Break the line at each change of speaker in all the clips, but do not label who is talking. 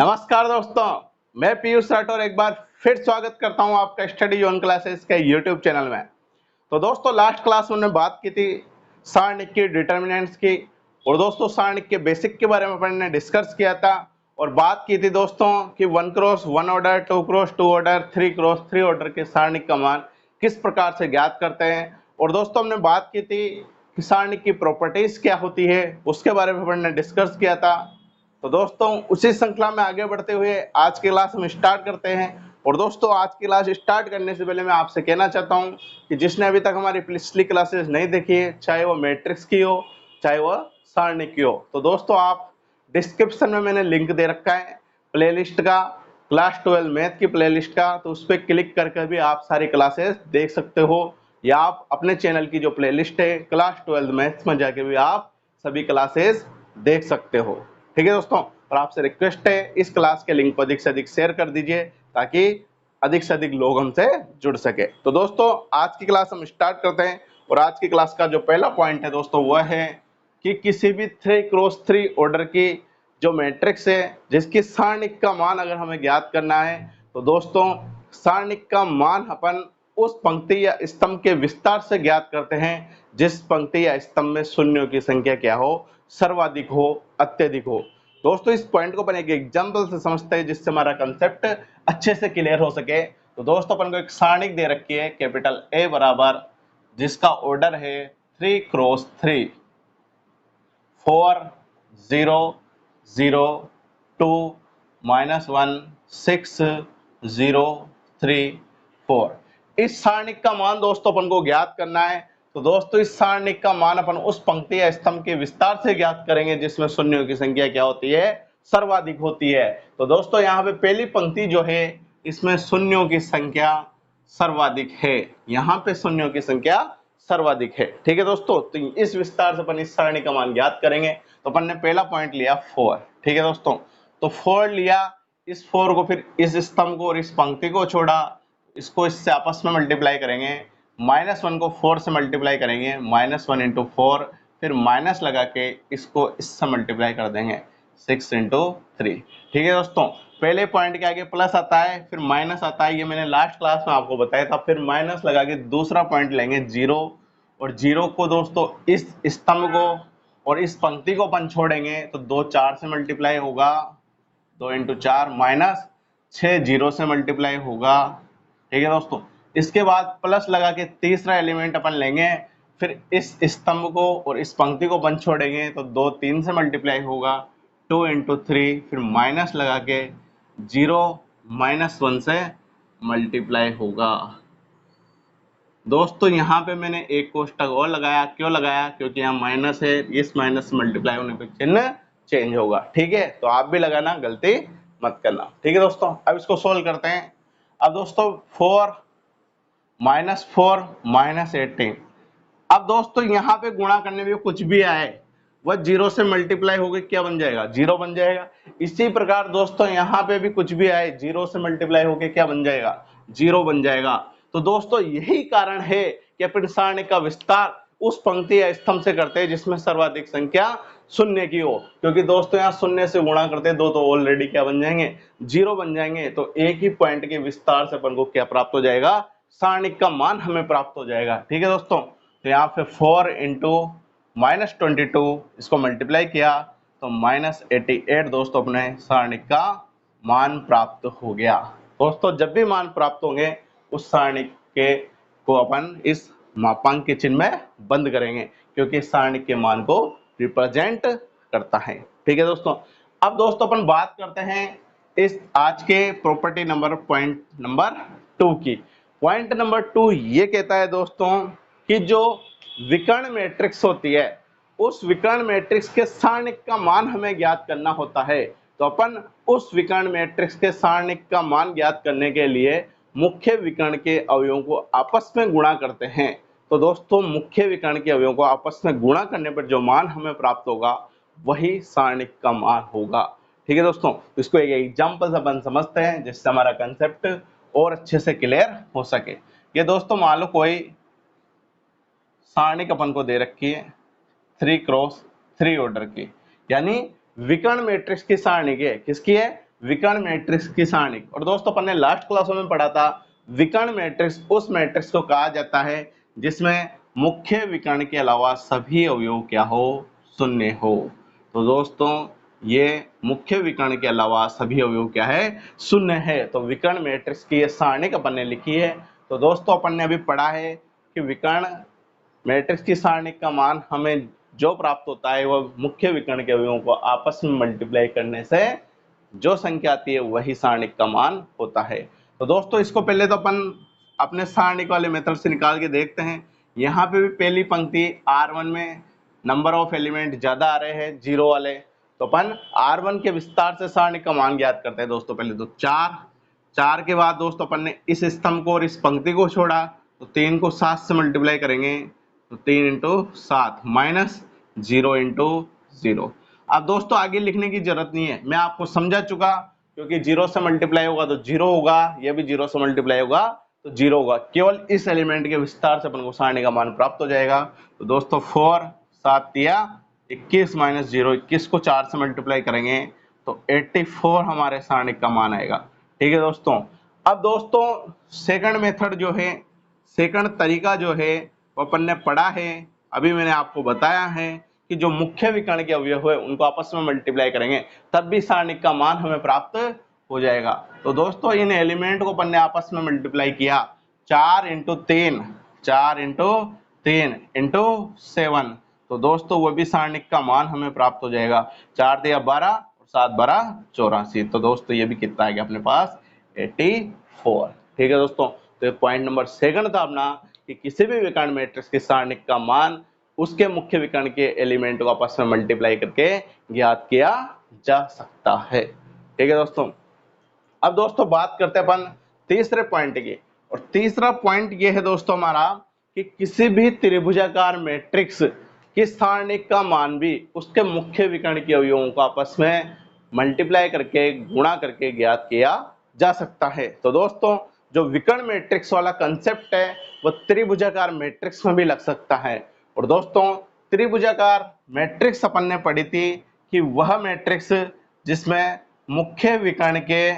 नमस्कार दोस्तों, मैं पीयूष राठौर एक बार फिर स्वागत करता हूं आपका स्टडी जोन क्लासेस के यूट्यूब चैनल में। तो दोस्तों लास्ट क्लास में हमने बात की थी सारणिक की, डिटर्मिनेंट्स की और दोस्तों सारणिक के बेसिक के बारे में अपन ने डिस्कस किया था और बात की थी दोस्तों कि 1 cross 1 order, 2 cross 2 order, 3 cross 3 order के सारणिक का मान किस प्रकार से ज्ञात करते हैं। और दोस्तों हमने बात की थी कि सारणिक की प्रॉपर्टीज क्या होती है, उसके बारे में अपन ने डिस्कस किया था। तो दोस्तों उसी श्रृंखला में आगे बढ़ते हुए आज की क्लास हम स्टार्ट करते हैं। और दोस्तों आज की क्लास स्टार्ट करने से पहले मैं आपसे कहना चाहता हूं कि जिसने अभी तक हमारी पिछली क्लासेस नहीं देखी है, चाहे वो मैट्रिक्स की हो चाहे वो सारणिक की हो, तो दोस्तों आप डिस्क्रिप्शन में मैंने लिंक दे रखा है प्लेलिस्ट का, क्लास 12 मैथ की प्लेलिस्ट का। तो उस पर क्लिक करके भी आप सारी क्लासेस देख सकते हो, या आप अपने चैनल की जो प्लेलिस्ट है क्लास 12 मैथ्स में जाके भी आप सभी क्लासेस देख सकते हो। ठीक है दोस्तों, और आपसे रिक्वेस्ट है इस क्लास के लिंक को अधिक से अधिक शेयर कर दीजिए ताकि अधिक से अधिक लोग हमसे जुड़ सके। तो दोस्तों आज की क्लास हम स्टार्ट करते हैं और आज की क्लास का जो पहला पॉइंट है दोस्तों वह है कि किसी भी 3 क्रॉस 3 ऑर्डर की जो मैट्रिक्स है जिसकी सारणिक का मान अगर हमें ज्ञात करना है, तो दोस्तों सारणिक का मान अपन उस पंक्ति या स्तंभ के विस्तार से ज्ञात करते हैं जिस पंक्ति या स्तंभ में शून्यों की संख्या क्या हो, सर्वाधिक हो, अत्यधिक हो। दोस्तों इस पॉइंट को अपन एक एग्जांपल से समझते हैं जिससे हमारा कंसेप्ट अच्छे से क्लियर हो सके। तो दोस्तों अपन को एक सारणिक दे रखी है कैपिटल ए बराबर, जिसका ऑर्डर है 3 क्रॉस 3, 4 0 0 2 -1 6 0 3 4। इस सारणिक का मान दोस्तों अपन को ज्ञात करना है। तो दोस्तों इस सारणिक का मान अपन उस पंक्ति या स्तंभ के विस्तार से ज्ञात करेंगे जिसमें शून्यों की संख्या क्या होती है, सर्वाधिक होती है। तो दोस्तों यहाँ पे पहली पंक्ति जो है इसमें शून्यों की संख्या सर्वाधिक है, यहाँ पे शून्यों की संख्या सर्वाधिक है। ठीक है दोस्तों, तो इस विस्तार से अपन इस सारणी का मान ज्ञात करेंगे। तो अपन ने पहला पॉइंट लिया 4। ठीक है दोस्तों, तो 4 लिया, इस 4 को फिर इस स्तंभ को और इस पंक्ति को छोड़ा, इसको इससे आपस में मल्टीप्लाई करेंगे, -1 को 4 से मल्टीप्लाई करेंगे, -1 इंटू 4, फिर माइनस लगा के इसको इससे मल्टीप्लाई कर देंगे 6 इंटू 3। ठीक है दोस्तों, पहले पॉइंट के आगे प्लस आता है फिर माइनस आता है, ये मैंने लास्ट क्लास में आपको बताया था। फिर माइनस लगा के दूसरा पॉइंट लेंगे 0, और 0 को दोस्तों इस स्तंभ को और इस पंक्ति को अपन छोड़ेंगे तो 2 4 से मल्टीप्लाई होगा, 2 इंटू 4 माइनस 6 0 से मल्टीप्लाई होगा। ठीक है दोस्तों, इसके बाद प्लस लगा के तीसरा एलिमेंट अपन लेंगे, फिर इस स्तंभ को और इस पंक्ति को अपन छोड़ेंगे तो 2 3 से मल्टीप्लाई होगा, 2 इंटू 3, फिर माइनस लगा के 0 -1 से मल्टीप्लाई होगा। दोस्तों यहाँ पे मैंने एक कोष्टक और लगाया, क्यों लगाया, क्योंकि यहाँ माइनस है, इस माइनस से मल्टीप्लाई होने पे चिन्ह चेंज होगा। ठीक है, तो आप भी लगाना, गलती मत करना। ठीक है दोस्तों, अब इसको सोल्व करते हैं। अब दोस्तों 4 -4 -18, अब दोस्तों यहाँ पे गुणा करने में कुछ भी आए वह 0 से मल्टीप्लाई होकर क्या बन जाएगा, 0 बन जाएगा। इसी प्रकार दोस्तों यहाँ पे भी कुछ भी आए 0 से मल्टीप्लाई होकर क्या बन जाएगा, 0 बन जाएगा। तो दोस्तों यही कारण है कि अपन सारणी का विस्तार उस पंक्ति या स्तंभ से करते हैं जिसमें सर्वाधिक संख्या शून्य की हो, क्योंकि दोस्तों यहाँ शून्य से गुणा करते हैं दो तो ऑलरेडी क्या बन जाएंगे, 0 बन जाएंगे। तो एक ही पॉइंट के विस्तार से अपन को क्या प्राप्त हो जाएगा, सारणी का मान हमें प्राप्त हो जाएगा। ठीक है दोस्तों, तो यहाँ पे 4 इंटू -22, इसको मल्टीप्लाई किया तो -88 दोस्तों अपने सारणिक का मान प्राप्त हो गया। दोस्तों जब भी मान प्राप्त होंगे उस सारणिक के को अपन इस मापांक के चिन्ह में बंद करेंगे, क्योंकि इस सारणिक के मान को रिप्रेजेंट करता है। ठीक है दोस्तों, अब दोस्तों अपन बात करते हैं इस आज के प्रॉपर्टी नंबर पॉइंट नंबर 2 की। पॉइंट नंबर 2 ये कहता है दोस्तों कि जो विकर्ण मैट्रिक्स होती है उस विकर्ण मैट्रिक्स के सारणिक का मान हमें ज्ञात करना होता है। तो अपन उस विकर्ण मैट्रिक्स के सारणिक का मान ज्ञात करने के लिए मुख्य विकर्ण के अवयवों को आपस में गुणा करते हैं। तो दोस्तों मुख्य विकर्ण के अवयवों को आपस में गुणा करने पर जो मान हमें प्राप्त होगा वही सारणिक का मान होगा। ठीक है दोस्तों, तो इसको एक एग्जांपल से अपन समझते हैं जिससे हमारा कंसेप्ट और अच्छे से क्लियर हो सके। ये दोस्तों मान लो कोई सारणिक अपन को दे रखी है 3 क्रॉस 3 ऑर्डर की, यानी विकर्ण मैट्रिक्स की सारणी है, किसकी है, विकर्ण मैट्रिक्स की सारणिक। और दोस्तों अपन ने लास्ट क्लासों में पढ़ा था विकर्ण मैट्रिक्स उस मैट्रिक्स को कहा जाता है जिसमें मुख्य विकर्ण के अलावा सभी अवयव क्या हो, शून्य हो। तो दोस्तों ये मुख्य विकर्ण के अलावा सभी अवयव क्या है, शून्य है। तो विकर्ण मैट्रिक्स की ये सारणिक अपन ने लिखी है। तो दोस्तों अपन ने अभी पढ़ा है कि विकर्ण मैट्रिक्स की सारणिक का मान हमें जो प्राप्त होता है वह मुख्य विकर्ण के अवयवों को आपस में मल्टीप्लाई करने से जो संख्या आती है वही सारणिक का मान होता है। तो दोस्तों इसको पहले तो अपन अपने सारणिक वाले मेथड से निकाल के देखते हैं। यहाँ पे भी पहली पंक्ति R1 में नंबर ऑफ एलिमेंट ज्यादा आ रहे हैं जीरो वाले, तो अपन R1 के विस्तार से सारणिक का मान ज्ञात करते हैं। दोस्तों पहले तो 4 के बाद दोस्तों अपन ने इस स्तंभ को और इस पंक्ति को छोड़ा, तो 3 को 7 से मल्टीप्लाई करेंगे, तो 3 इंटू 7 माइनस 0 इंटू 0। अब दोस्तों आगे लिखने की जरूरत नहीं है, मैं आपको समझा चुका, क्योंकि 0 से मल्टीप्लाई होगा तो 0 होगा, ये भी 0 से मल्टीप्लाई होगा तो 0 होगा। केवल इस एलिमेंट के विस्तार से अपन को सारणी का मान प्राप्त हो जाएगा। तो दोस्तों 4 7 या 21 माइनस 0, 21 को 4 से मल्टीप्लाई करेंगे तो 84 हमारे सारणी का मान आएगा। ठीक है दोस्तों। अब दोस्तों सेकंड मेथड जो है, सेकंड तरीका जो है वो अपन ने पढ़ा है, अभी मैंने आपको बताया है कि जो मुख्य विकर्ण के अवयव है उनको आपस में मल्टीप्लाई करेंगे तब भी सारणिक का मान हमें प्राप्त हो जाएगा। तो दोस्तों इन एलिमेंट को अपन ने आपस में मल्टीप्लाई किया, 4 इंटू 3 इंटू 7, तो दोस्तों वो भी सारणिक का मान हमें प्राप्त हो जाएगा। 4 दिया 12 और 7 12 84। तो दोस्तों ये भी कितना आ गया अपने पास, 84। ठीक है दोस्तों। तो ये पॉइंट नंबर सेकंड था अपना कि किसी भी विकर्ण मैट्रिक्स के सारणिक का मान उसके मुख्य विकर्ण के एलिमेंट को आपस में मल्टीप्लाई करके ज्ञात किया जा सकता है। ठीक है दोस्तों। अब दोस्तों बात करते हैं अपन तीसरे पॉइंट की, और तीसरा पॉइंट ये है दोस्तों हमारा कि किसी भी त्रिभुजाकार मैट्रिक्स की सारणिक का मान भी उसके मुख्य विकर्ण के अवयवों को आपस में मल्टीप्लाई करके गुणा करके ज्ञात किया जा सकता है। तो दोस्तों जो विकर्ण मैट्रिक्स वाला कंसेप्ट है वो त्रिभुजाकार मैट्रिक्स में भी लग सकता है। और दोस्तों त्रिभुजाकार मैट्रिक्स अपन ने पढ़ी थी कि वह मैट्रिक्स जिसमें मुख्य विकर्ण के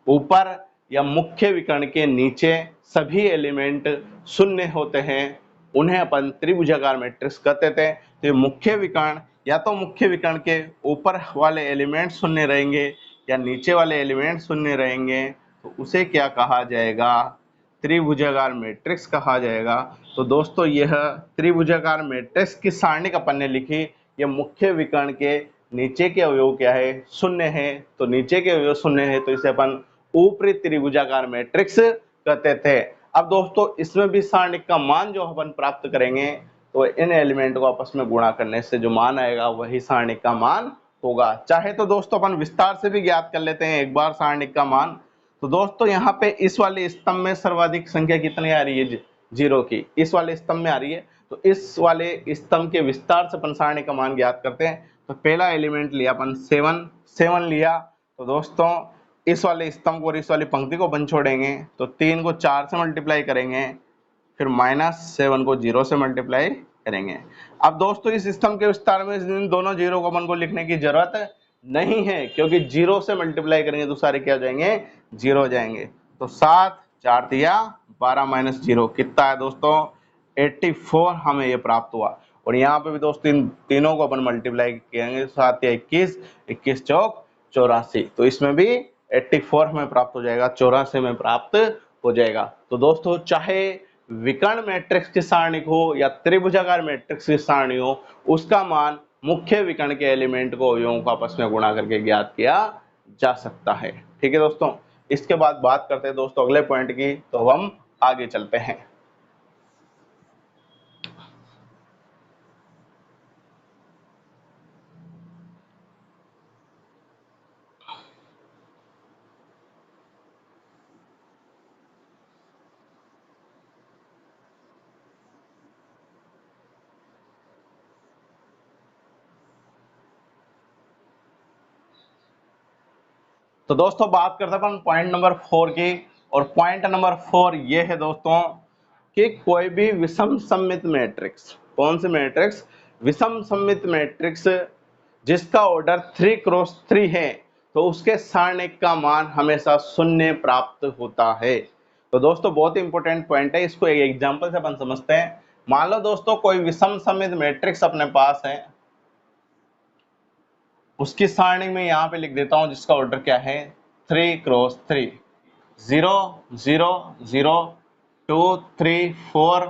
ऊपर या मुख्य विकर्ण के नीचे सभी एलिमेंट शून्य होते हैं उन्हें अपन त्रिभुजाकार मैट्रिक्स कहते थे। तो मुख्य विकर्ण या तो मुख्य विकर्ण के ऊपर वाले एलिमेंट शून्य रहेंगे या नीचे वाले एलिमेंट शून्य रहेंगे, तो उसे क्या कहा जाएगा, त्रिभुजाकार मैट्रिक्स कहा जाएगा। तो दोस्तों यह त्रिभुजाकार मैट्रिक्स की सारणिक अपन ने लिखी, यह मुख्य विकर्ण के नीचे के अवयव क्या है, शून्य है। तो नीचे के अवयव शून्य है तो इसे अपन ऊपरी त्रिभुजाकार मैट्रिक्स कहते थे। अब दोस्तों इसमें भी सारणिक का मान जो अपन प्राप्त करेंगे तो इन एलिमेंट को आपस में गुणा करने से जो मान आएगा वही सारणिक का मान होगा। चाहे तो दोस्तों अपन विस्तार से भी ज्ञात कर लेते हैं एक बार सारणिक का मान। तो दोस्तों यहाँ पे इस वाले स्तंभ में सर्वाधिक संख्या कितनी आ रही है, 0 की, इस वाले स्तंभ में आ रही है। तो इस वाले स्तंभ के विस्तार से अपन सारणिक का मान ज्ञात करते हैं। तो पहला एलिमेंट लिया अपन 7 लिया, तो दोस्तों इस वाले स्तंभ और इस वाली पंक्ति को बंद छोड़ेंगे, तो 3 को 4 से मल्टीप्लाई करेंगे, फिर -7 को 0 से मल्टीप्लाई करेंगे। अब दोस्तों इस स्तंभ के विस्तार में इन दोनों 0 को अपन को लिखने की जरूरत नहीं है, क्योंकि 0 से मल्टीप्लाई करेंगे तो सारे क्या हो जाएंगे, 0 हो जाएंगे। तो 7 4 दिया 12 माइनस 0 कितना है दोस्तों, 84 हमें ये प्राप्त हुआ। और यहाँ पे भी दोस्तों इन तीनों को अपन मल्टीप्लाई करेंगे, 7 या 21, 21 चौक 84, तो इसमें भी 84 हमें प्राप्त हो जाएगा, 84 में प्राप्त हो जाएगा। तो दोस्तों चाहे विकर्ण मैट्रिक्स की सारणिक हो या त्रिभुजाकार मैट्रिक्स की सारणी हो, उसका मान मुख्य विकर्ण के एलिमेंट को अवयवों को आपस में गुणा करके ज्ञात किया जा सकता है। ठीक है दोस्तों। इसके बाद बात करते हैं दोस्तों अगले पॉइंट की, तो हम आगे चलते हैं। तो दोस्तों बात करते हैं अपन पॉइंट नंबर 4 की, और पॉइंट नंबर 4 ये है दोस्तों कि कोई भी विषम सममित मैट्रिक्स, कौन सी मैट्रिक्स, विषम सममित मैट्रिक्स जिसका ऑर्डर 3 क्रॉस 3 है, तो उसके सारणिक का मान हमेशा शून्य प्राप्त होता है। तो दोस्तों बहुत इंपॉर्टेंट पॉइंट है, इसको एक एग्जांपल से अपन समझते हैं। मान लो दोस्तों कोई विषम सममित मैट्रिक्स अपने पास है, उसकी सारणी में यहाँ पे लिख देता हूँ जिसका ऑर्डर क्या है 3x3, 0 0 0 2 3 4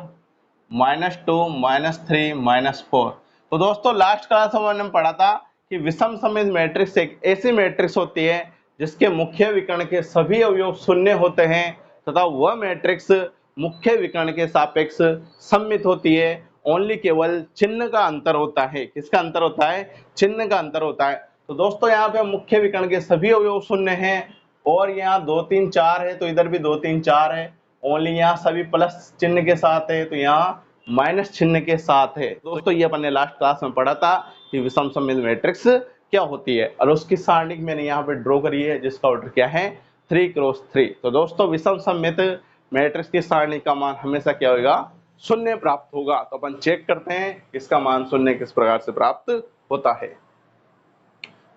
-2 -3 -4। तो दोस्तों लास्ट क्लास में हमने पढ़ा था कि विषम सममित मैट्रिक्स एक ऐसी मैट्रिक्स होती है जिसके मुख्य विकर्ण के सभी अवयव शून्य होते हैं तथा वह मैट्रिक्स मुख्य विकर्ण के सापेक्ष सममित होती है। ओनली केवल चिन्ह का अंतर होता है। किसका अंतर होता है? चिन्ह का अंतर होता है। तो दोस्तों यहाँ पे मुख्य विकर्ण के सभी अवयव शून्य हैं और यहाँ 2 3 4 है, तो इधर भी 2 3 4 है। ओनली यहाँ सभी प्लस चिन्ह के साथ है, तो यहाँ माइनस चिन्ह के साथ है। दोस्तों ये अपन ने लास्ट क्लास में पढ़ा था कि विषम सममित मैट्रिक्स क्या होती है और उसकी सारणी मैंने यहाँ पे ड्रॉ करी है जिसका ऑर्डर क्या है 3x3। तो दोस्तों विषम सममित मैट्रिक्स की सारणी का मान हमेशा क्या होगा? शून्य प्राप्त होगा। तो अपन चेक करते हैं इसका मान शून्य किस प्रकार से प्राप्त होता है।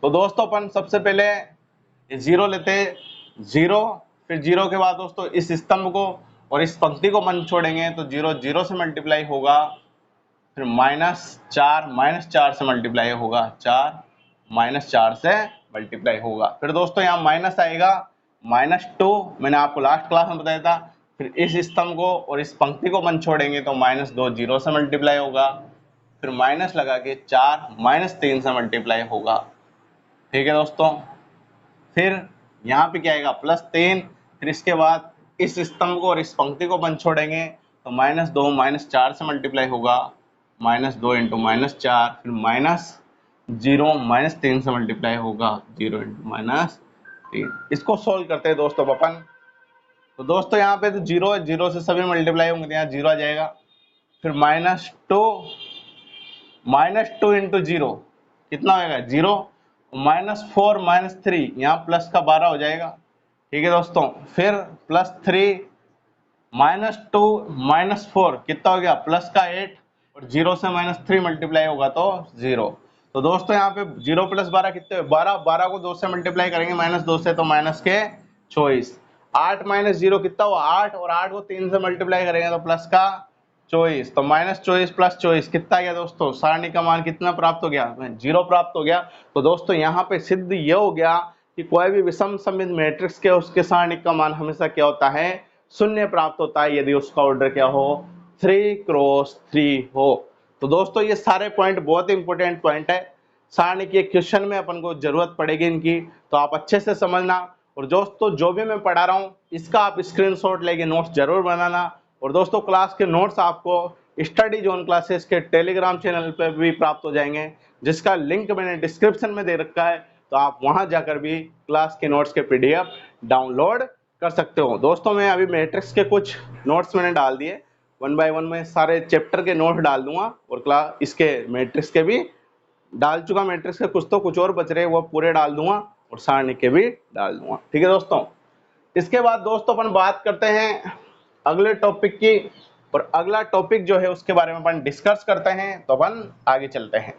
तो दोस्तों अपन सबसे पहले जीरो लेते हैं, जीरो, फिर जीरो के बाद दोस्तों इस स्तंभ को और इस पंक्ति को मन छोड़ेंगे तो जीरो जीरो से मल्टीप्लाई होगा, फिर -4 से मल्टीप्लाई होगा, 4 -4 से मल्टीप्लाई होगा। फिर दोस्तों यहाँ माइनस आएगा, -2 मैंने आपको लास्ट क्लास में बताया था। फिर इस स्तंभ को और इस पंक्ति को मन छोड़ेंगे तो -2 0 से मल्टीप्लाई होगा, फिर माइनस लगा के 4 -3 से मल्टीप्लाई होगा। ठीक है दोस्तों, फिर यहाँ पे क्या आएगा +3, फिर इसके बाद इस स्तंभ को और इस पंक्ति को बंद छोड़ेंगे तो -2 -4 से मल्टीप्लाई होगा, -2 × -4, फिर -0 -3 से मल्टीप्लाई होगा, 0 × -3। इसको सोल्व करते हैं दोस्तों अपन। तो दोस्तों यहाँ पे तो 0 है, 0 से सभी मल्टीप्लाई होंगे तो यहाँ 0 आ जाएगा, फिर -2 × 0 कितना होगा 0, -4 -3 यहाँ प्लस का 12 हो जाएगा। ठीक है दोस्तों, फिर +3 -2 -4 कितना हो गया प्लस का 8 और 0 से -3 मल्टीप्लाई होगा तो 0। तो दोस्तों यहाँ पे 0 + 12 कितने 12, 12 को 2 से मल्टीप्लाई करेंगे -2 से तो माइनस के 24, 8 - 0 कितना हुआ 8 और 8 को 3 से मल्टीप्लाई करेंगे तो प्लस का 24, तो -24 + 24 कितना गया दोस्तों? सारणी का मान कितना प्राप्त हो गया? 0 प्राप्त हो गया। तो दोस्तों यहाँ पे सिद्ध ये हो गया कि कोई भी विषम सममित मैट्रिक्स के उसके सारणी का मान हमेशा क्या होता है? शून्य प्राप्त होता है यदि उसका ऑर्डर क्या हो 3x3 हो। तो दोस्तों ये सारे पॉइंट बहुत इंपॉर्टेंट पॉइंट है, सारणी के क्वेश्चन में अपन को जरूरत पड़ेगी इनकी, तो आप अच्छे से समझना। और दोस्तों जो भी मैं पढ़ा रहा हूँ इसका आप स्क्रीनशॉट लेके नोट्स जरूर बनाना। और दोस्तों क्लास के नोट्स आपको स्टडी जोन क्लासेस के टेलीग्राम चैनल पर भी प्राप्त हो जाएंगे जिसका लिंक मैंने डिस्क्रिप्शन में दे रखा है, तो आप वहां जाकर भी क्लास के नोट्स के PDF डाउनलोड कर सकते हो। दोस्तों मैं अभी मैट्रिक्स के कुछ नोट्स मैंने डाल दिए, 1 बाय 1 में सारे चैप्टर के नोट्स डाल दूंगा और क्लास इसके मैट्रिक्स के भी डाल चुका, मैट्रिक्स के कुछ और बच रहे वो पूरे डाल दूंगा और सारणी के भी डाल दूंगा। ठीक है दोस्तों, इसके बाद दोस्तों अपन बात करते हैं अगले टॉपिक की, और अगला टॉपिक जो है उसके बारे में अपन डिस्कस करते हैं। तो अपन आगे चलते हैं।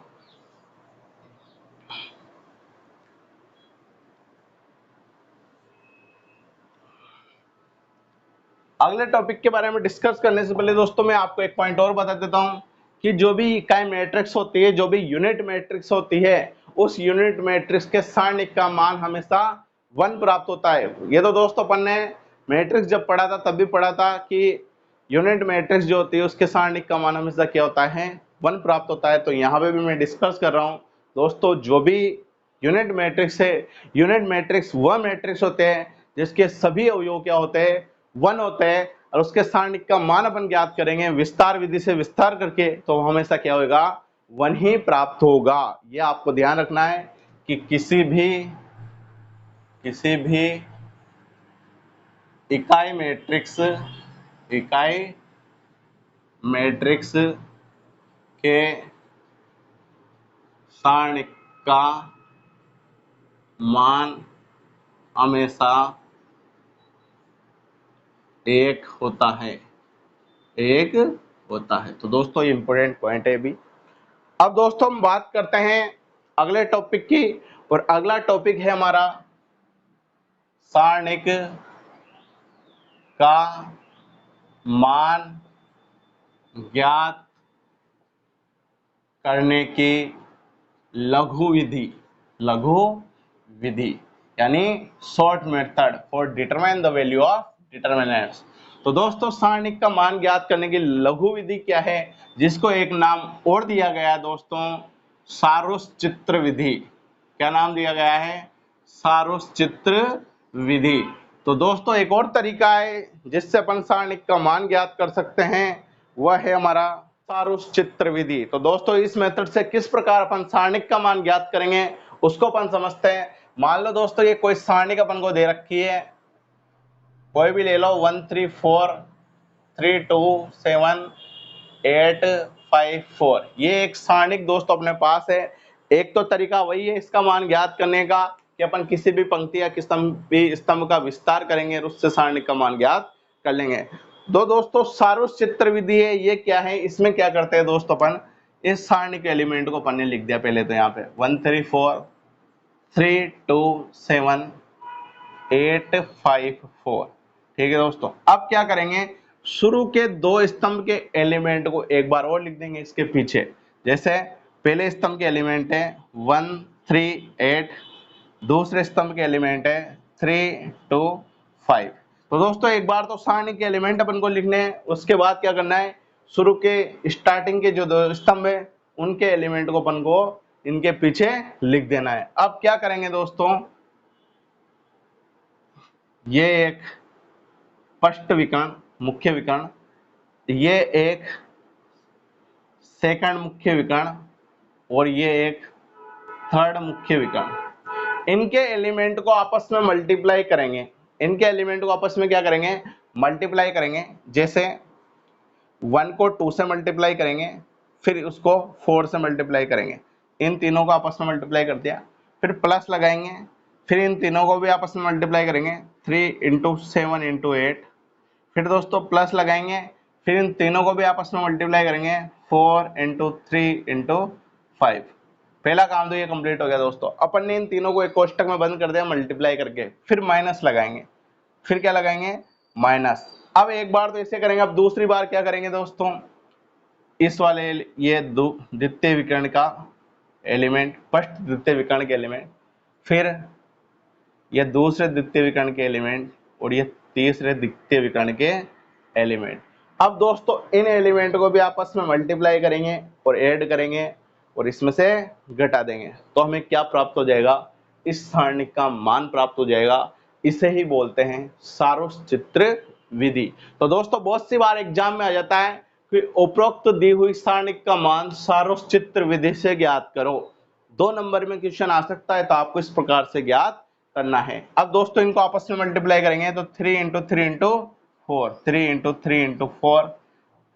अगले टॉपिक के बारे में डिस्कस करने से पहले दोस्तों मैं आपको एक पॉइंट और बता देता हूं कि जो भी इकाई मैट्रिक्स होती है, जो भी यूनिट मैट्रिक्स होती है, उस यूनिट मैट्रिक्स के सारणिक का मान हमेशा 1 प्राप्त होता है। ये तो दोस्तों अपन ने मैट्रिक्स जब पढ़ा था तब भी पढ़ा था कि यूनिट मैट्रिक्स जो होती है उसके सारणिक का मान हमेशा क्या होता है 1 प्राप्त होता है। तो यहाँ पे भी मैं डिस्कस कर रहा हूँ दोस्तों, जो भी यूनिट मैट्रिक्स है, यूनिट मैट्रिक्स वह मैट्रिक्स होते हैं जिसके सभी अवयव क्या होते हैं 1 होते हैं, और उसके सारणिक का मान अपन ज्ञात करेंगे विस्तार विधि से विस्तार करके, तो हमेशा क्या होगा 1 ही प्राप्त होगा। ये आपको ध्यान रखना है कि किसी भी इकाई मैट्रिक्स के सारणिक का मान हमेशा 1 होता है, 1 होता है। तो दोस्तों ये इंपॉर्टेंट पॉइंट है भी। अब दोस्तों हम बात करते हैं अगले टॉपिक की, और अगला टॉपिक है हमारा सारणिक का मान ज्ञात करने की लघु विधि, लघु विधि यानी short method for determine the value of determinants. तो दोस्तों सारणिक का मान ज्ञात करने की लघु विधि क्या है, जिसको एक नाम और दिया गया है दोस्तों, सारोस्चित्र विधि। क्या नाम दिया गया है? सारोस्चित्र विधि। तो दोस्तों एक और तरीका है जिससे अपन सारणिक का मान ज्ञात कर सकते हैं, वह है हमारा सारोस्चित्र विधि। तो दोस्तों इस मेथड से किस प्रकार अपन सारणिक का मान ज्ञात करेंगे उसको अपन समझते हैं। मान लो दोस्तों ये कोई सारणिक अपन को दे रखी है, कोई भी ले लो 1 3 4 3 2 7 8 5 4, ये एक सारणिक दोस्तों अपने पास है। एक तो तरीका वही है इसका मान ज्ञात करने का कि अपन किसी भी पंक्ति या स्तंभ का विस्तार करेंगे और उससे सारणिक का मान ज्ञात कर लेंगे। दो दोस्तों सारोस्चित्र विधि है, ये क्या है, इसमें क्या करते हैं दोस्तों, अपन इस सारणी के एलिमेंट को अपन ने लिख दिया पहले तो यहाँ पे 1 3 4 3 2 7 8 5 4। ठीक है दोस्तों, अब क्या करेंगे, शुरू के दो स्तंभ के एलिमेंट को एक बार और लिख देंगे इसके पीछे। जैसे पहले स्तंभ के एलिमेंट है 1 3 8, दूसरे स्तंभ के एलिमेंट है 3 2 5। तो दोस्तों एक बार तो सारणी के एलिमेंट अपन को लिखने हैं, उसके बाद क्या करना है, शुरू के स्टार्टिंग के जो दो स्तंभ है उनके एलिमेंट को अपन को इनके पीछे लिख देना है। अब क्या करेंगे दोस्तों, ये एक फर्स्ट विकर्ण मुख्य विकर्ण, ये एक सेकंड मुख्य विकर्ण और ये एक थर्ड मुख्य विकर्ण। इनके एलिमेंट को आपस में मल्टीप्लाई करेंगे, इनके एलिमेंट को आपस में क्या करेंगे, मल्टीप्लाई करेंगे। जैसे 1 को 2 से मल्टीप्लाई करेंगे, फिर उसको 4 से मल्टीप्लाई करेंगे, इन तीनों को आपस में मल्टीप्लाई कर दिया, फिर प्लस लगाएंगे, फिर इन तीनों को भी आपस में मल्टीप्लाई करेंगे 3 इंटू 7 इंटू 8, फिर दोस्तों प्लस लगाएंगे, फिर इन तीनों को भी आपस में मल्टीप्लाई करेंगे 4 इंटू 3 इंटू 5। पहला काम तो ये कंप्लीट हो गया दोस्तों। अपन ने इन तीनों को एक कोष्टक में बंद कर दिया मल्टीप्लाई करके, फिर माइनस लगाएंगे, फिर क्या लगाएंगे, माइनस। अब एक बार तो इसे करेंगे, अब दूसरी बार क्या करेंगे दोस्तों, इस वाले ये द्वितीय विकर्ण का एलिमेंट, फर्स्ट द्वितीय विकर्ण के एलिमेंट, फिर ये दूसरे द्वितीय विकर्ण के एलिमेंट और ये तीसरे द्वितीय विकर्ण के एलिमेंट। अब दोस्तों इन एलिमेंट को भी आपस में मल्टीप्लाई करेंगे और ऐड करेंगे और इसमें से घटा देंगे, तो हमें क्या प्राप्त हो जाएगा, इस सारणिक का मान प्राप्त हो जाएगा। इसे ही बोलते हैं सारोस्चित्र विधि। तो दोस्तों बहुत सी बार एग्जाम में आ जाता है कि उपरोक्त दी हुई सारणिक का मान सारोस्चित्र विधि से ज्ञात करो। 2 नंबर में क्वेश्चन आ सकता है, तो आपको इस प्रकार से ज्ञात करना है। अब दोस्तों इनको आपस में मल्टीप्लाई करेंगे तो 3 इंटू 3 इंटू 4, 3 इंटू 3 इंटू 4,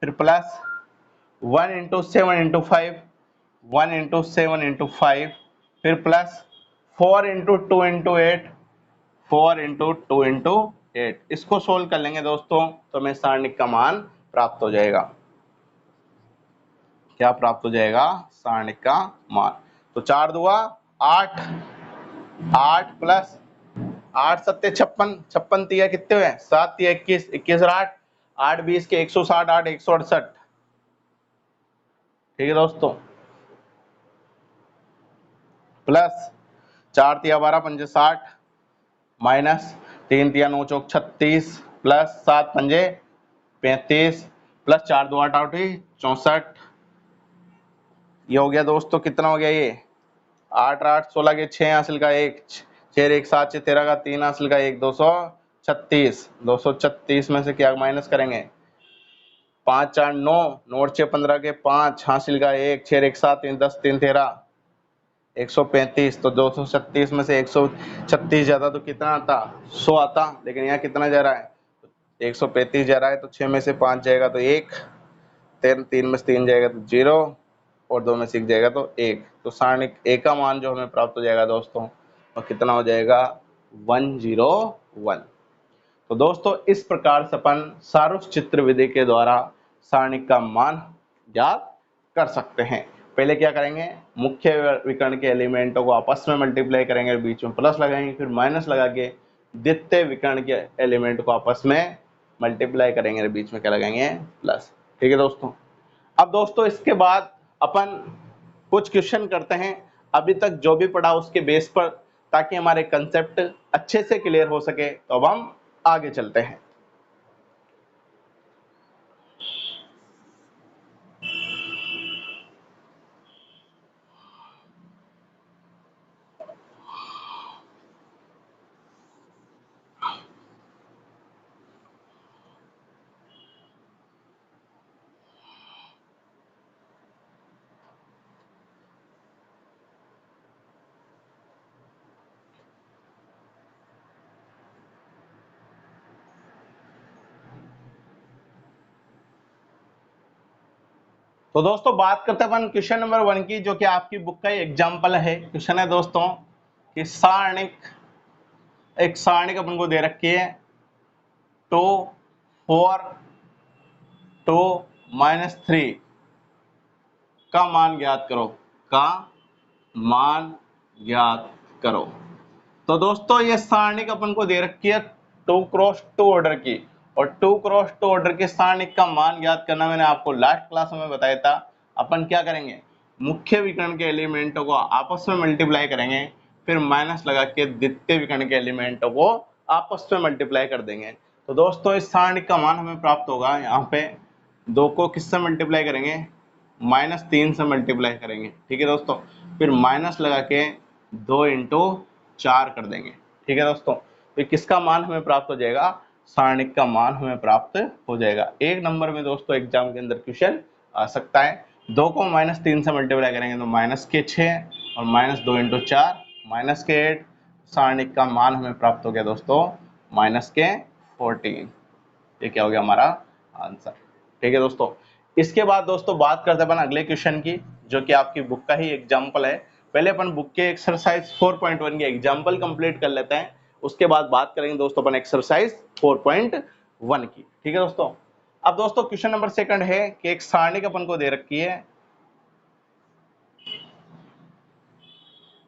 फिर plus 1 into 7 into 5, 1 into 7 into 5, फिर plus 4 into 2 into 8, 4 into 2 into 8। इसको सोल्व कर लेंगे दोस्तों तो हमें सारणिक का मान प्राप्त हो जाएगा। क्या प्राप्त हो जाएगा, सारणिक का मान। तो 4 दूआ 8, 8 प्लस 8 सत्ते 56, 56 तिया कितने हुए, 7 तिया 21, 21 और 8, 8 20 के 160, 8 168। ठीक है दोस्तों, प्लस 4 तिया 12 पंजे 60, माइनस 3 तिया 9 चौक 36, प्लस 7 पंजे 35, प्लस 4 दो 8 8 64। ये हो गया दोस्तों, कितना हो गया ये, 8 8 16 के 6 हासिल का 1, 6 1 7 6 13 का 3 हासिल का 1, 236। 236 में से क्या माइनस करेंगे, 5 4 9, 9 6 15 के 5 हासिल का 1, 6 1 7 3 10 3 13, 135। तो 236 में से 136 जाता तो कितना आता, 100 आता, लेकिन यहाँ कितना जा रहा है, 135 जा रहा है, तो 6 में से 5 जाएगा तो 1, 3 में से 3 जाएगा तो 0 और 2 में से 1 जाएगा तो 1। तो सारणिक ए का मान जो हमें प्राप्त हो जाएगा दोस्तों, और कितना हो जाएगा, 101। तो दोस्तों इस प्रकार से अपन सारोस्चित्र विधि के द्वारा सारणिक का मान ज्ञात कर सकते हैं। पहले क्या करेंगे, मुख्य विकर्ण के एलिमेंटों को आपस में मल्टीप्लाई करेंगे, बीच में प्लस लगाएंगे, फिर माइनस लगा के द्वितीय विकर्ण के एलिमेंट को आपस में मल्टीप्लाई करेंगे, बीच में क्या लगाएंगे, प्लस। ठीक है दोस्तों। अब दोस्तों इसके बाद अपन कुछ क्वेश्चन करते हैं अभी तक जो भी पढ़ा उसके बेस पर, ताकि हमारे कंसेप्ट अच्छे से क्लियर हो सके। तो अब हम आगे चलते हैं। तो दोस्तों बात करते हैं अपन क्वेश्चन नंबर 1 की, जो कि आपकी बुक का एग्जाम्पल है। क्वेश्चन है दोस्तों कि एक सारणिक अपन को दे रखी है 2 4 2 -3 का मान ज्ञात करो, का मान ज्ञात करो। तो दोस्तों ये सारणिक अपन को दे रखी है 2x2 ऑर्डर की, और 2x2 ऑर्डर के सारणिक का मान ज्ञात करना मैंने आपको लास्ट क्लास में बताया था। अपन क्या करेंगे, मुख्य विकर्ण के एलिमेंटों को आपस में मल्टीप्लाई करेंगे, फिर माइनस लगा के द्वितीय विकर्ण के एलिमेंटों को आपस में मल्टीप्लाई कर देंगे। तो दोस्तों इस सारणिक का मान हमें प्राप्त होगा, यहाँ पे 2 को किससे मल्टीप्लाई करेंगे, -3 से मल्टीप्लाई करेंगे। ठीक है दोस्तों, फिर माइनस लगा के 2 इंटू 4 कर देंगे। ठीक है दोस्तों, तो किसका मान हमें प्राप्त हो जाएगा, सारणिक का मान हमें प्राप्त हो जाएगा। एक नंबर में दोस्तों एग्जाम के अंदर क्वेश्चन आ सकता है। 2 को -3 से मल्टीप्लाई करेंगे तो -6 और -2 इंटू 4 -8। सारणिक का मान हमें प्राप्त हो गया दोस्तों -14। ये क्या हो गया हमारा आंसर। ठीक है दोस्तों, इसके बाद दोस्तों बात करते हैं अपन अगले क्वेश्चन की, जो कि आपकी बुक का ही एग्जाम्पल है। पहले अपन बुक के एक्सरसाइज 4.1 के एग्जाम्पल कंप्लीट कर लेते हैं, उसके बाद बात करेंगे दोस्तों अपन एक्सरसाइज 4.1 की। ठीक है दोस्तों। अब दोस्तों क्वेश्चन नंबर 2 है कि एक सारणिक अपन को दे रखी है,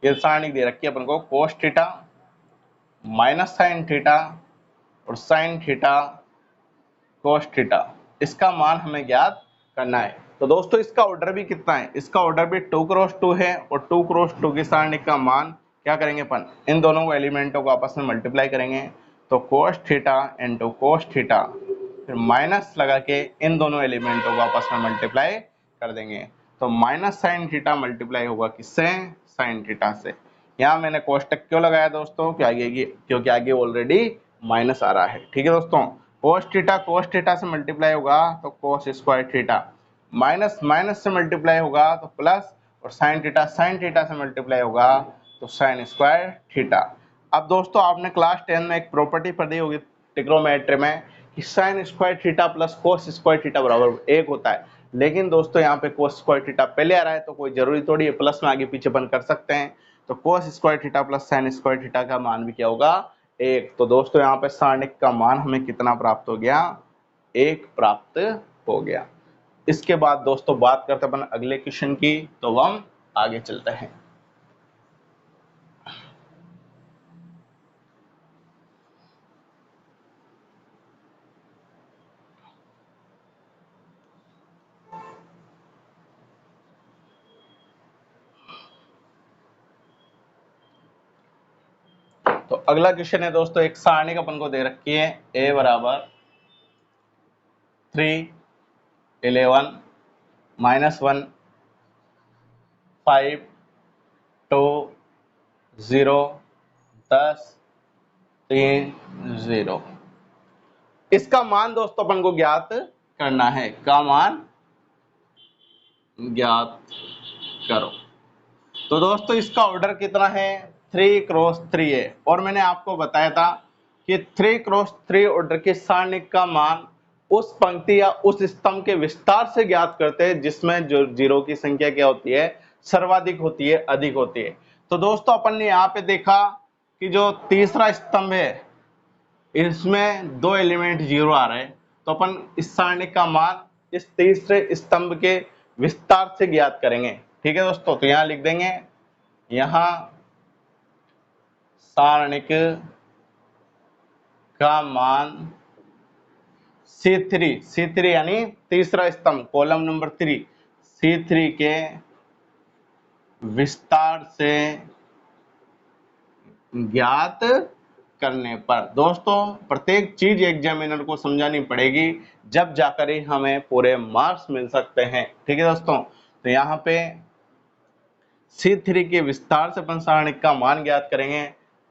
ये सारणिक दे रखी है अपन को cos थीटा -sin थीटा और sin थीटा cos थीटा, इसका मान हमें ज्ञात करना है। तो दोस्तों इसका ऑर्डर भी कितना है, इसका ऑर्डर भी 2x2 है, और 2x2 की सारणिक का मान क्या करेंगे अपन, इन दोनों को एलिमेंटों को आपस में मल्टीप्लाई करेंगे। तो cos theta into cos theta, फिर माइनस लगा के इन दोनों एलिमेंटों को आपस में मल्टीप्लाई कर देंगे। तो -sin थीटा मल्टीप्लाई होगा किससे, sin थीटा से। यहाँ मैंने कोष्टक क्यों लगाया दोस्तों, क्योंकि आगे ऑलरेडी माइनस आ रहा है। ठीक है दोस्तों, cos थीटा से मल्टीप्लाई होगा तो cos square theta, minus minus से मल्टीप्लाई होगा तो प्लस, और sin थीटा से मल्टीप्लाई होगा तो sin स्क्वायर थीटा। अब दोस्तों आपने क्लास 10 में एक प्रॉपर्टी पढ़ी होगी ट्रिग्नोमेट्री में कि sin square theta plus cos square theta बराबर 1 होता है। लेकिन दोस्तों यहाँ पे cos स्क्वायर थीटा पहले आ रहा है, तो कोई जरूरी थोड़ी है, प्लस में आगे पीछे बन कर सकते हैं। तो cos square theta plus sin square theta का मान भी क्या होगा, 1। तो दोस्तों यहाँ पे सारणिक का मान हमें कितना प्राप्त हो गया, 1 प्राप्त हो गया। इसके बाद दोस्तों बात करते हैं अपन अगले क्वेश्चन की, तो हम आगे चलते हैं। तो अगला क्वेश्चन है दोस्तों, एक सारणिक अपन को दे रखी है a बराबर 3 11 -1 5 2 0 10 3 0। इसका मान दोस्तों अपन को ज्ञात करना है, का मान ज्ञात करो। तो दोस्तों इसका ऑर्डर कितना है, 3x3 है, और मैंने आपको बताया था कि 3x3 ऑर्डर के सारणिक का मान उस पंक्ति या उस स्तंभ के विस्तार से ज्ञात करते हैं जिसमें जो जीरो की संख्या क्या होती है, सर्वाधिक होती है, अधिक होती है। तो दोस्तों अपन ने यहाँ पे देखा कि जो तीसरा स्तंभ है इसमें 2 एलिमेंट 0 आ रहे हैं, तो अपन इस सारणिक का मान इस तीसरे स्तंभ के विस्तार से ज्ञात करेंगे। ठीक है दोस्तों, तो यहाँ लिख देंगे, यहाँ सारणिक का मान C3 यानी तीसरा स्तंभ, कॉलम नंबर 3, C3 के विस्तार से ज्ञात करने पर। दोस्तों प्रत्येक चीज एग्जामिनर को समझानी पड़ेगी, जब जाकर ही हमें पूरे मार्क्स मिल सकते हैं। ठीक है दोस्तों, तो यहाँ पे C3 के विस्तार से अपन सारणिक का मान ज्ञात करेंगे,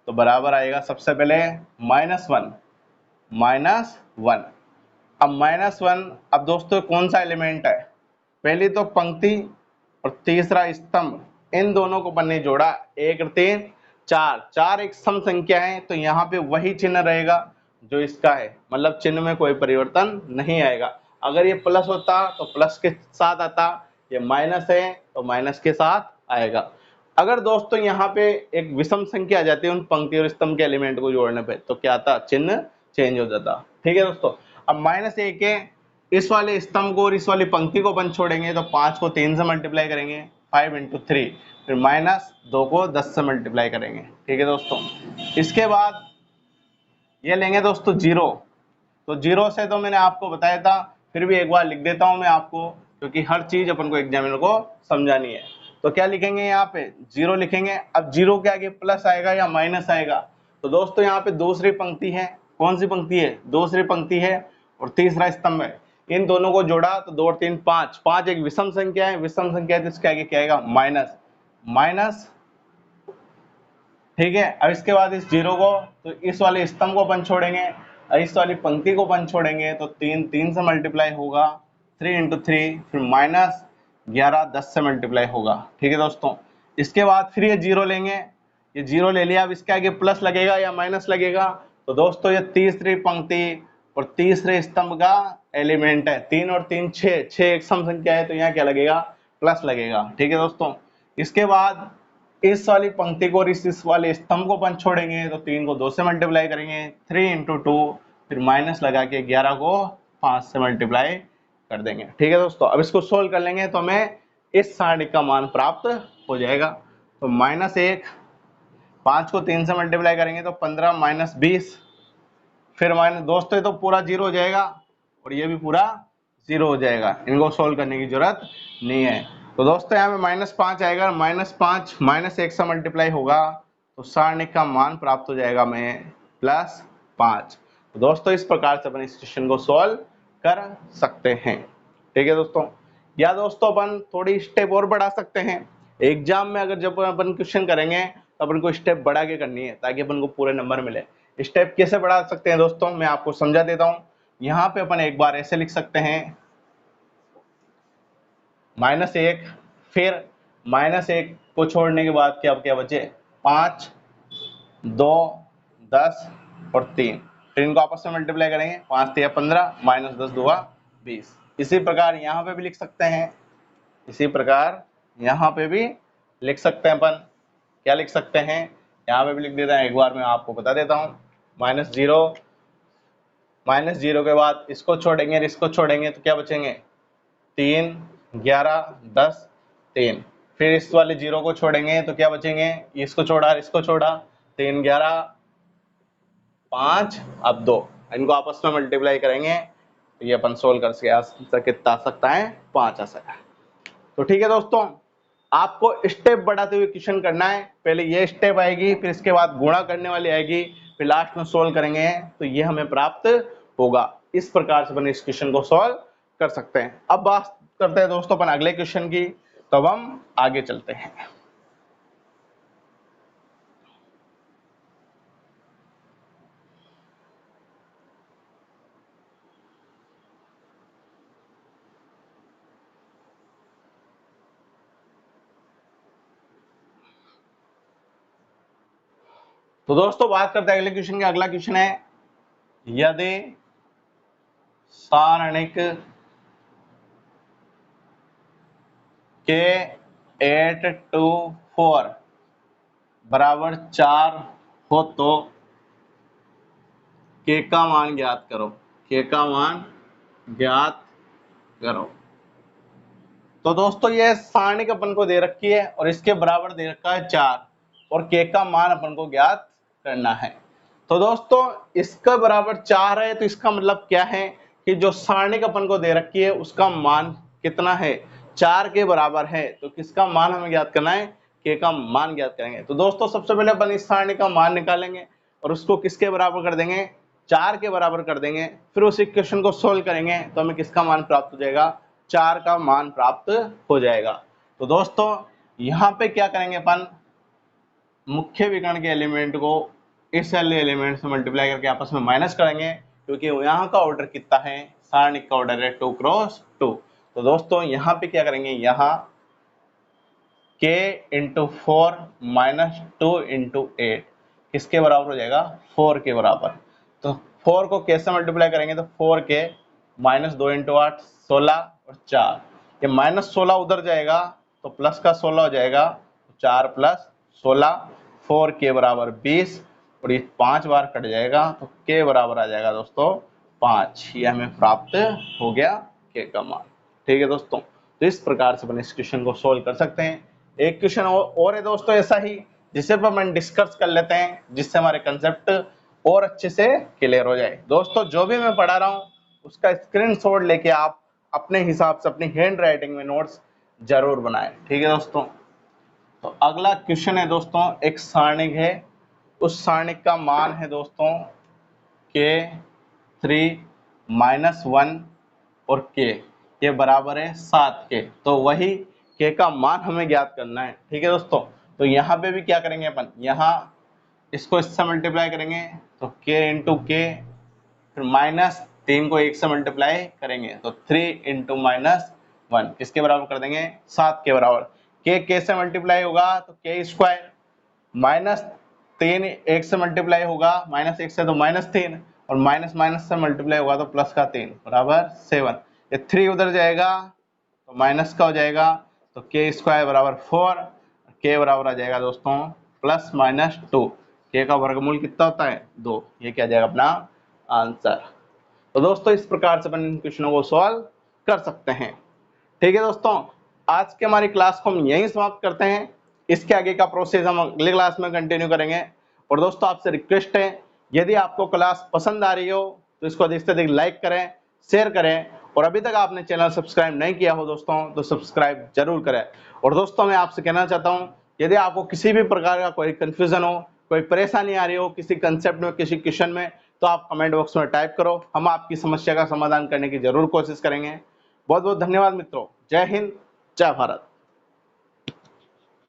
तो बराबर आएगा सबसे पहले -1। अब -1, अब दोस्तों कौन सा एलिमेंट है, पहली तो पंक्ति और तीसरा स्तंभ, इन दोनों को अपन ने जोड़ा, 1 और 3 4, 4 एक सम संख्या है, तो यहाँ पे वही चिन्ह रहेगा जो इसका है, मतलब चिन्ह में कोई परिवर्तन नहीं आएगा। अगर ये प्लस होता तो प्लस के साथ आता, ये माइनस है तो माइनस के साथ आएगा। अगर दोस्तों यहाँ पे एक विषम संख्या आ जाती है उन पंक्ति और स्तंभ के एलिमेंट को जोड़ने पे, तो क्या आता, चिन्ह चेंज हो जाता। ठीक है दोस्तों, अब -1 है, इस वाले स्तंभ को और इस वाली पंक्ति को अपन छोड़ेंगे, तो 5 को 3 से मल्टीप्लाई करेंगे, 5 × 3, फिर -2 को 10 से मल्टीप्लाई करेंगे। ठीक है दोस्तों, इसके बाद ये लेंगे दोस्तों 0, तो 0 से तो मैंने आपको बताया था, फिर भी एक बार लिख देता हूं मैं आपको, क्योंकि हर चीज अपन को एग्जामिनर को समझानी है। तो क्या लिखेंगे, यहाँ पे 0 लिखेंगे। अब 0 के आगे प्लस आएगा या माइनस आएगा, तो दोस्तों यहाँ पे दूसरी पंक्ति है, कौन सी पंक्ति है, दूसरी पंक्ति है और तीसरा स्तंभ है, इन दोनों को जोड़ा तो 2 और 3 5, 5 एक विषम संख्या है, विषम संख्या है तो इसके आगे क्या आएगा, माइनस। ठीक है, अब इसके बाद इस 0 को, तो इस वाले स्तंभ को अपन छोड़ेंगे और इस वाली पंक्ति को अपन छोड़ेंगे, तो 3 से मल्टीप्लाई होगा, 3 × 3, फिर -11 10 से मल्टीप्लाई होगा। ठीक है दोस्तों, इसके बाद फिर ये 0 लेंगे, ये 0 ले लिया, अब इसके आगे प्लस लगेगा या माइनस लगेगा, तो दोस्तों ये तीसरी पंक्ति और तीसरे स्तंभ का एलिमेंट है, 3 और 3 6, 6 एक सम संख्या है, तो यहाँ क्या लगेगा, प्लस लगेगा। ठीक है दोस्तों, इसके बाद इस वाली पंक्ति को और इस वाले स्तंभ को अपन छोड़ेंगे, तो 3 को 2 से मल्टीप्लाई करेंगे, 3 × 2, फिर माइनस लगा के 11 को 5 से मल्टीप्लाई कर देंगे। ठीक है दोस्तों, अब इसको सोल्व कर लेंगे तो हमें इस सारणिक का मान प्राप्त हो जाएगा। तो -1, 5 को 3 से मल्टीप्लाई करेंगे तो 15 -20, फिर माइनस, दोस्तों ये तो पूरा 0 हो जाएगा और ये भी पूरा 0 हो जाएगा, इनको सोल्व करने की जरूरत नहीं है। तो दोस्तों यहाँ में -5 आएगा, -5 -1 से मल्टीप्लाई होगा, तो सारणिक का मान प्राप्त हो जाएगा हमें +5। तो दोस्तों इस प्रकार से अपन इस क्वेश्चन को सॉल्व कर सकते हैं। ठीक है दोस्तों, या दोस्तों अपन थोड़ी स्टेप और बढ़ा सकते हैं, एग्जाम में अगर जब अपन क्वेश्चन करेंगे तो अपन को स्टेप बढ़ा के करनी है ताकि अपन को पूरे नंबर मिले। स्टेप कैसे बढ़ा सकते हैं दोस्तों, मैं आपको समझा देता हूँ। यहाँ पे अपन एक बार ऐसे लिख सकते हैं, -1, फिर -1 को छोड़ने के बाद क्या बचे, 5 2 10 और 3, फिर इनको आपस में मल्टीप्लाई करेंगे, 5 3 15, -10 2 20। इसी प्रकार यहाँ पे भी लिख सकते हैं, इसी प्रकार यहाँ पे भी लिख सकते हैं अपन। क्या लिख सकते हैं, यहाँ पे भी लिख देता है, एक बार मैं आपको बता देता हूँ, -0 के बाद इसको छोड़ेंगे और इसको छोड़ेंगे तो क्या बचेंगे, 3 11 10 3, फिर इस वाले 0 को छोड़ेंगे तो क्या बचेंगे, इसको छोड़ा 3 11 5, अब 2, इनको आपस में मल्टीप्लाई करेंगे तो ये अपन सोल्व कर सकते, कितना आ सकता है, 5 आ सकता है। तो ठीक है दोस्तों, आपको स्टेप बढ़ाते हुए क्वेश्चन करना है, पहले ये स्टेप आएगी, फिर इसके बाद गुणा करने वाली आएगी, फिर लास्ट में सोल्व करेंगे तो ये हमें प्राप्त होगा। इस प्रकार से अपन इस क्वेश्चन को सॉल्व कर सकते हैं। अब बात करते हैं दोस्तों अपन अगले क्वेश्चन की, तब हम आगे चलते हैं। तो दोस्तों बात करते हैं अगले क्वेश्चन की। अगला क्वेश्चन है, यदि सारणिक के 8 2 4 बराबर 4 हो तो के का मान ज्ञात करो, के का मान ज्ञात करो। तो दोस्तों ये सारणिक अपन को दे रखी है और इसके बराबर दे रखा है 4 और k का मान अपन को ज्ञात करना है। तो दोस्तों इसका बराबर 4 है तो इसका मतलब क्या है कि जो सारणिक अपन को दे रखी है उसका मान कितना है, 4 के बराबर है। तो किसका मान हमें ज्ञात करना है, k का मान ज्ञात करेंगे। तो दोस्तों सबसे पहले अपन इस सारणी का मान निकालेंगे और उसको किसके बराबर कर देंगे, 4 के बराबर कर देंगे। फिर उस इक्वेशन को सोल्व करेंगे तो हमें किसका मान प्राप्त हो जाएगा, 4 का मान प्राप्त हो जाएगा। तो दोस्तों यहाँ पे क्या करेंगे अपन, मुख्य विकर्ण के एलिमेंट को इस वाले एलिमेंट से मल्टीप्लाई करके आपस में माइनस करेंगे, क्योंकि यहाँ का ऑर्डर कितना है, सारणिक का ऑर्डर है 2 क्रॉस 2। तो दोस्तों यहाँ पे क्या करेंगे, यहाँ k इंटू 4 माइनस 2 इंटू 8 किसके बराबर हो जाएगा, 4 के बराबर। तो 4 को कैसे मल्टीप्लाई करेंगे, तो 4 के माइनस 2 इंटू 8 16 और 4, ये माइनस 16 उधर जाएगा तो प्लस का 16 हो जाएगा, 4 प्लस 16, 4 के बराबर 20 और ये 5 बार कट जाएगा तो k बराबर आ जाएगा दोस्तों 5। ये हमें प्राप्त हो गया k का मान। ठीक है दोस्तों, तो इस प्रकार से अपन इस क्वेश्चन को सोल्व कर सकते हैं। एक क्वेश्चन और है दोस्तों ऐसा ही, जिसे पर अपन डिस्कस कर लेते हैं, जिससे हमारे कंसेप्ट और अच्छे से क्लियर हो जाए। दोस्तों जो भी मैं पढ़ा रहा हूँ उसका स्क्रीनशॉट लेके आप अपने हिसाब से अपनी हैंड राइटिंग में नोट्स जरूर बनाएं। ठीक है दोस्तों, तो अगला क्वेश्चन है दोस्तों, एक सारणिक है, उस सारणिक का मान है दोस्तों k 3 माइनस 1 और k ये बराबर है 7 के। तो वही k का मान हमें ज्ञात करना है। ठीक है दोस्तों, तो यहाँ पे भी क्या करेंगे अपन, यहाँ इसको इससे मल्टीप्लाई करेंगे तो k इंटू के, फिर माइनस 3 को 1 से मल्टीप्लाई करेंगे तो 3 इंटू माइनस 1 किसके बराबर कर देंगे, 7 के बराबर। k से मल्टीप्लाई होगा तो k स्क्वायर, माइनस 3 1 से मल्टीप्लाई होगा, माइनस 1 से तो माइनस 3 और माइनस माइनस से मल्टीप्लाई होगा तो प्लस का 3 बराबर 7। ये 3 उधर जाएगा तो माइनस का हो जाएगा तो k स्क्वायर बराबर 4, k बराबर आ जाएगा दोस्तों प्लस माइनस 2, k का वर्गमूल कितना होता है 2। ये क्या जाएगा अपना आंसर। तो दोस्तों इस प्रकार से अपन इन क्वेश्चनों को सॉल्व कर सकते हैं। ठीक है दोस्तों, आज के हमारी क्लास को हम यहीं समाप्त करते हैं। इसके आगे का प्रोसेस हम अगले क्लास में कंटिन्यू करेंगे। और दोस्तों आपसे रिक्वेस्ट है, यदि आपको क्लास पसंद आ रही हो तो इसको अधिक से अधिक लाइक करें, शेयर करें, और अभी तक आपने चैनल सब्सक्राइब नहीं किया हो दोस्तों तो सब्सक्राइब जरूर करें। और दोस्तों मैं आपसे कहना चाहता हूं, यदि आपको किसी भी प्रकार का कोई कंफ्यूजन हो, कोई परेशानी आ रही हो किसी कंसेप्ट में, किसी क्वेश्चन में, तो आप कमेंट बॉक्स में टाइप करो, हम आपकी समस्या का समाधान करने की जरूर कोशिश करेंगे। बहुत बहुत धन्यवाद मित्रों, जय हिंद, जय भारत।